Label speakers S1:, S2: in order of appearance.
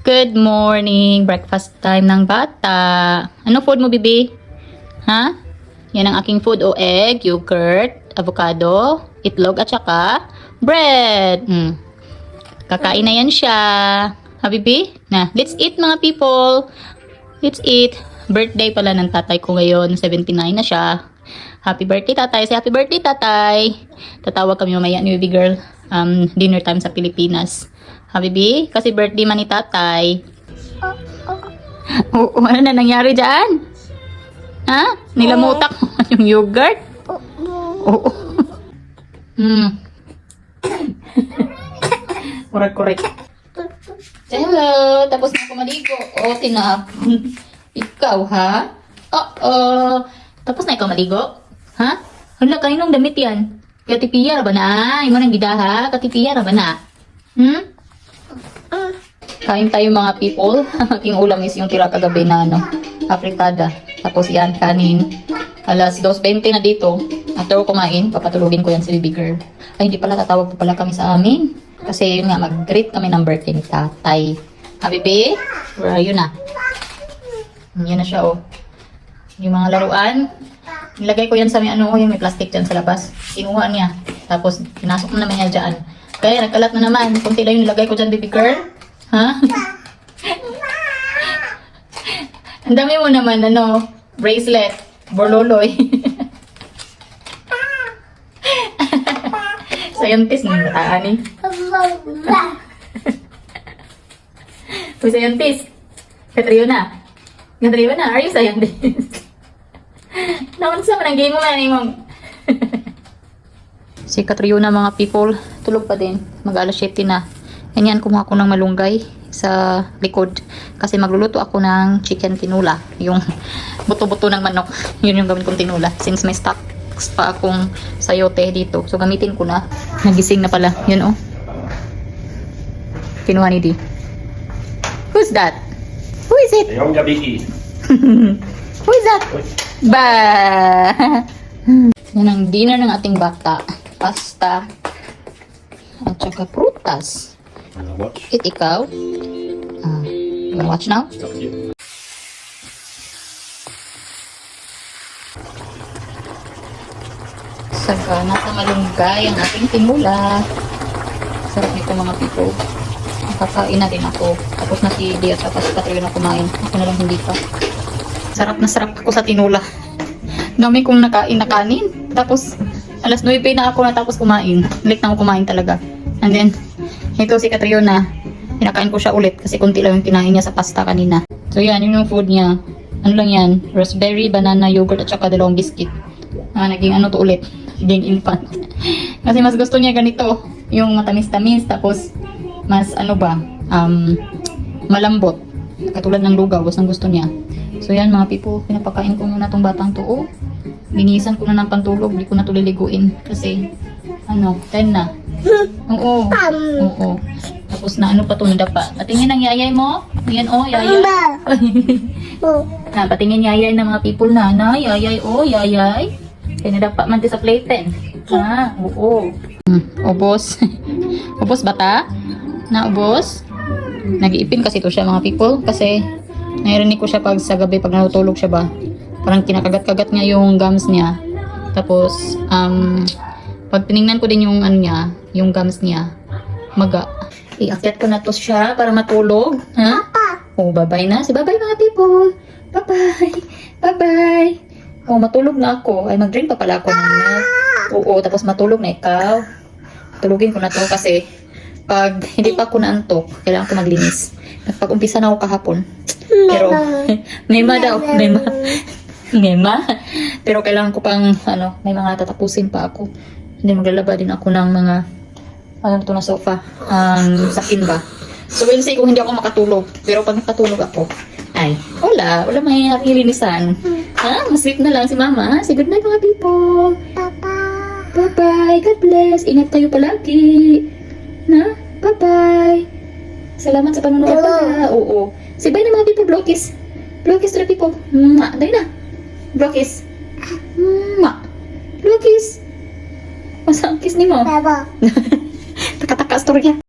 S1: Good morning! Breakfast time ng bata. Ano food mo, bibi? Ha? Yan ang aking food o egg, yogurt, avocado, itlog at saka bread. Kakain na yan siya. Ha, bibi? Na, let's eat mga people. Let's eat. Birthday pala ng tatay ko ngayon. 79 na siya. Happy birthday, tatay. Say happy birthday, tatay. Tatawag kami mamaya ni baby girl. Dinner time sa Pilipinas. Ha, baby? Kasi birthday man ni tatay. Oo, ano na nangyari dyan? Ha? Nilamutak mo yung yogurt? Oo. Correct. Hello! Tapos na ako maligo. O, tinapon. Ikaw, ha? Oo. Tapos na ikaw maligo? Ha? Hala, kaninong damit yan? Katipiya ba na? Yung manang gidaha? Katipiya ba na? Kain tayo mga people. Aking ulam is yung tira kagabi na afritada. Tapos yan, kanin. Alas 2:20 na dito. After ko kumain, papatulugin ko yan si baby girl. Ay, hindi pala, tatawag po pala kami sa amin. Kasi yun nga, mag-greet kami ng birthday ni tatay. Ha, baby? Where are you na? Yan na siya, oh. Yung mga laruan. Nilagay ko yan sa yung may plastic dyan sa labas. Kinuha niya. Tapos, pinasok na naman niya dyan. Kaya, nagkalat na naman. Kunti lang yung nilagay ko dyan, baby girl. Ha? Ang dami mo naman, bracelet, borloloy. Scientist na nataan eh. Uy, scientist. Katriona, are you scientist? Naunsa man ang game mo man mong. Si Katriona mga people, tulog pa din. Mag-alas 7 na. Ganyan, kumuha ko ng malunggay sa likod. Kasi magluluto ako ng chicken tinula. Yung buto-buto ng manok. Yun yung gawin kong tinula. Since may stocks pa akong sayote dito. So, gamitin ko na. Nagising na pala. Yun, oh. Kinuha ni Di. Who's that? Who is it?
S2: Yung gabi.
S1: Who is that? Ba! Yan ang dinner ng ating bata. Pasta. At saka prutas.
S2: Watch.
S1: Eat ikaw. You wanna watch now? Saka nasa malunggay ang ating tinula. Sarap nito mga people. Nakakain na din ako. Tapos na si Dia at si Katrina na kumain. Ako na lang hindi pa. Sarap na sarap ako sa tinula. Dami kong nakain na kanin. Tapos alas 9 na ako natapos kumain. Late na ako kumain talaga. And then ito si Katriona, kinakain ko siya ulit kasi kunti lang yung kinain niya sa pasta kanina. So yan, yun yung food niya. Ano lang yan? Raspberry, banana, yogurt at saka dalawang biscuit. Naging to ulit. Naging infant. Kasi mas gusto niya ganito. Yung matamis-tamis, tapos mas malambot. Katulad ng lugaw, ang gusto niya. So yan mga people, pinapakain ko muna tong batang to. Oh, linisan ko na ng pantulog, hindi ko na to liliguin. Kasi, 10 na. Oo. Tapos na pa to, nadapa. Patingin ang yayay mo. Ayan, yayay. Patingin yayay na mga people na. Yayay, yayay. Kaya nadapa man sa playpen. Oo. Ubos. Ubos bata? Ubos? Nag-iipin kasi to siya mga people. Kasi, narinig ko siya pag sa gabi, pag natutulog siya ba. Parang kinakagat-kagat niya yung gums niya. Tapos, pag tinignan ko din yung yung gums niya, maga. Iakyat ko na to siya para matulog. Ha? Bye-bye na. Bye-bye mga people. Bye-bye. Bye-bye. Matulog na ako. Ay, mag-drink pa pala ako ng milk. Oo, tapos matulog na ikaw. Tulugin ko na to kasi pag hindi pa ako naantok, kailangan ko maglinis. Nagpag-umpisa na ako kahapon. Pero, mema daw. Mema. Pero kailangan ko pang, may mga tatapusin pa ako. Hindi maglalaba din ako ng mga na sofa. Sakin ba? So, we'll see kung hindi ako makatulog. Pero pag nakatulog ako, ay, wala may linisan. Masweet na lang si mama. Say good night mga people. Bye-bye. God bless. Ingat kayo palagi. Bye-bye. Salamat sa panonood pala. Oo. Say bye na mga people. Blow kiss. Blow kiss to the people. Dahil na. Blow kiss. Blow kiss. Masa ang kiss ni mo? Taka-taka storya.